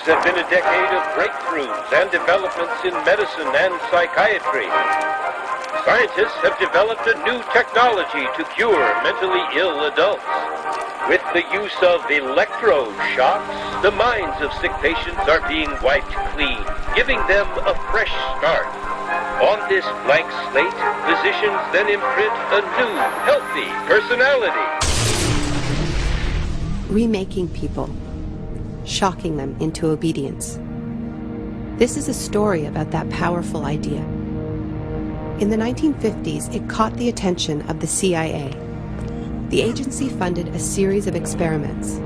have been a decade of breakthroughs and developments in medicine and psychiatry. Scientists have developed a new technology to cure mentally ill adults. With the use of electroshocks, the minds of sick patients are being wiped clean, giving them a fresh start. On this blank slate, physicians then imprint a new, healthy personality. Remaking people, shocking them into obedience. This is a story about that powerful idea. In the 1950s, it caught the attention of the CIA. The agency funded a series of experiments.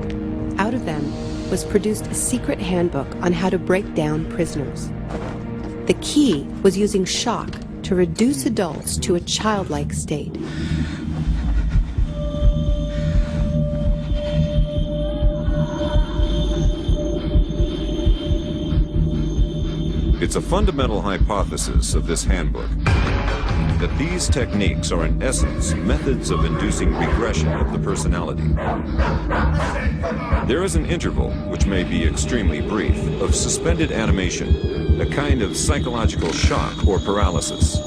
Out of them was produced a secret handbook on how to break down prisoners. The key was using shock to reduce adults to a childlike state. It's a fundamental hypothesis of this handbook that these techniques are in essence methods of inducing regression of the personality. There is an interval, which may be extremely brief, of suspended animation, a kind of psychological shock or paralysis.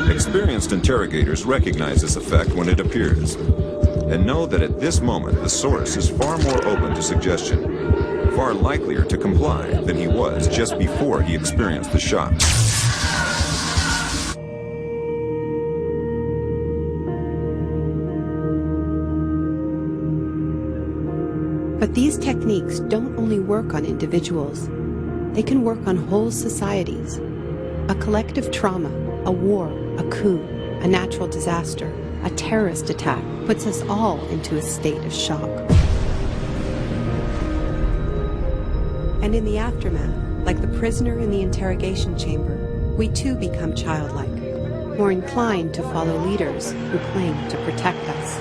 Experienced interrogators recognize this effect when it appears, and know that at this moment the source is far more open to suggestion, far likelier to comply than he was just before he experienced the shock. But these techniques don't only work on individuals. They can work on whole societies. A collective trauma, a war, a coup, a natural disaster, a terrorist attack puts us all into a state of shock. And in the aftermath, like the prisoner in the interrogation chamber, we too become childlike, more inclined to follow leaders who claim to protect us.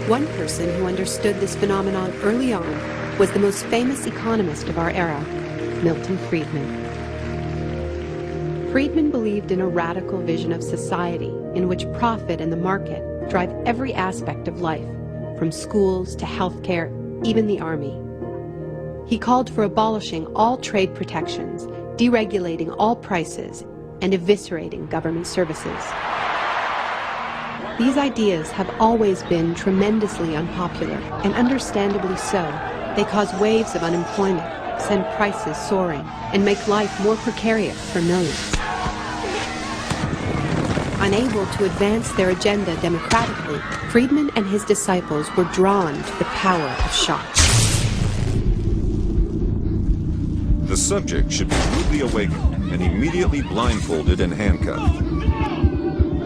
One person who understood this phenomenon early on was the most famous economist of our era, Milton Friedman. Friedman believed in a radical vision of society in which profit and the market drive every aspect of life, from schools to healthcare, even the army. He called for abolishing all trade protections, deregulating all prices, and eviscerating government services. These ideas have always been tremendously unpopular, and understandably so. They cause waves of unemployment, send prices soaring, and make life more precarious for millions. Unable to advance their agenda democratically, Friedman and his disciples were drawn to the power of shock. The subject should be rudely awakened and immediately blindfolded and handcuffed.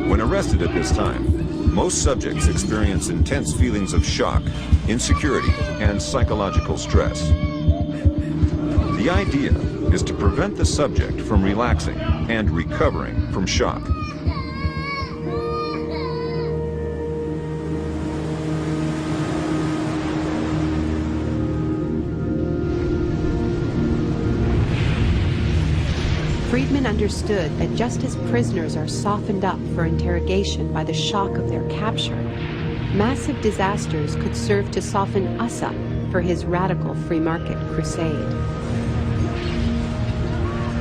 When arrested at this time, most subjects experience intense feelings of shock, insecurity, and psychological stress. The idea is to prevent the subject from relaxing and recovering from shock. Friedman understood that just as prisoners are softened up for interrogation by the shock of their capture, massive disasters could serve to soften us up for his radical free market crusade.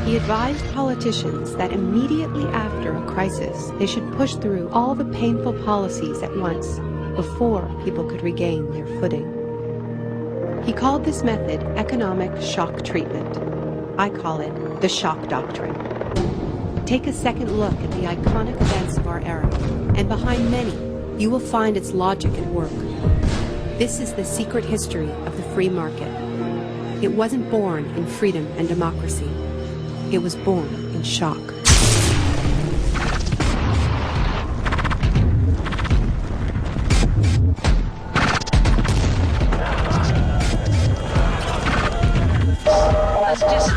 He advised politicians that immediately after a crisis, they should push through all the painful policies at once before people could regain their footing. He called this method economic shock treatment. I call it the shock doctrine. Take a second look at the iconic events of our era, and behind many, you will find its logic at work. This is the secret history of the free market. It wasn't born in freedom and democracy. It was born in shock. Let's just...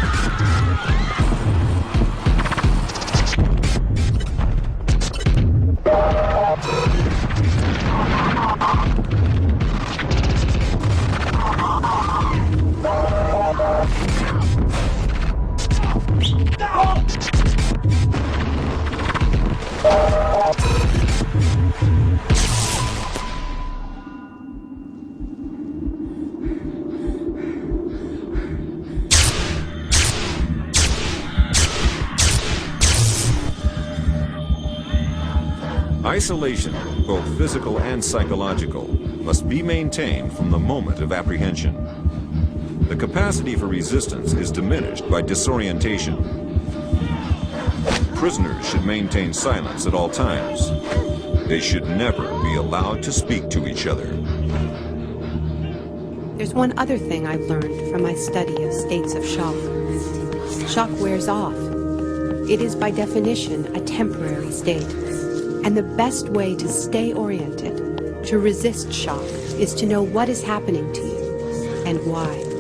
Isolation, both physical and psychological, must be maintained from the moment of apprehension. The capacity for resistance is diminished by disorientation. Prisoners should maintain silence at all times. They should never be allowed to speak to each other. There's one other thing I've learned from my study of states of shock. Shock wears off. It is by definition a temporary state. And the best way to stay oriented, to resist shock, is to know what is happening to you and why.